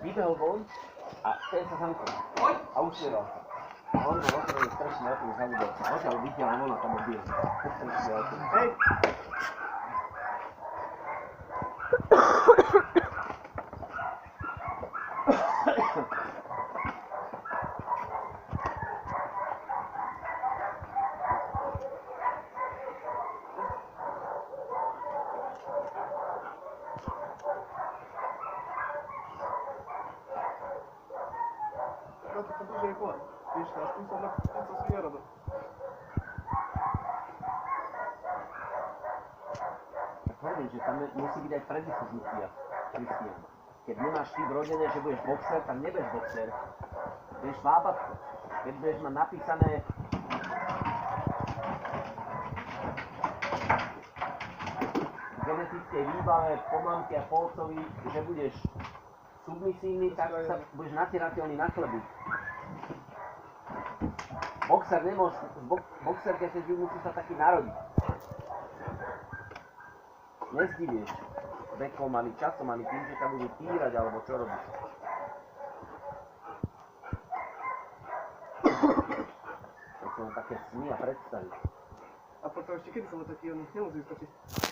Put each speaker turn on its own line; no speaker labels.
vybehol von a ten sa zamkol. A usmieral sa. A on bol otvorený strašný autom, zabudol sa. Odtiaľ vytiaľ von a tam odbil. Strašný autom. Hej!
To duže je kola. Vieš, a s tým som si nerobil.
Tak hovorím, že tam musí byť aj predispozicia, Kristián. Keď nemáš ty vrodené, že budeš boxer, tak nebudeš boxer. Budeš vábatko. Keď budeš mať napísané v genetickej výbave po mamke a po otcovi, že budeš submisívny, tak sa budeš natirateľný na chleby. Boxer nemôže, boxer keď chceš byť, musí sa taký narodiť. Nezdivieš vekom ani časom, ani tým, že ťa budú týrať, alebo čo robíš. To sú také sny a predstavy.
A potom ešte kedy som bol taký, on nemusí skočiť.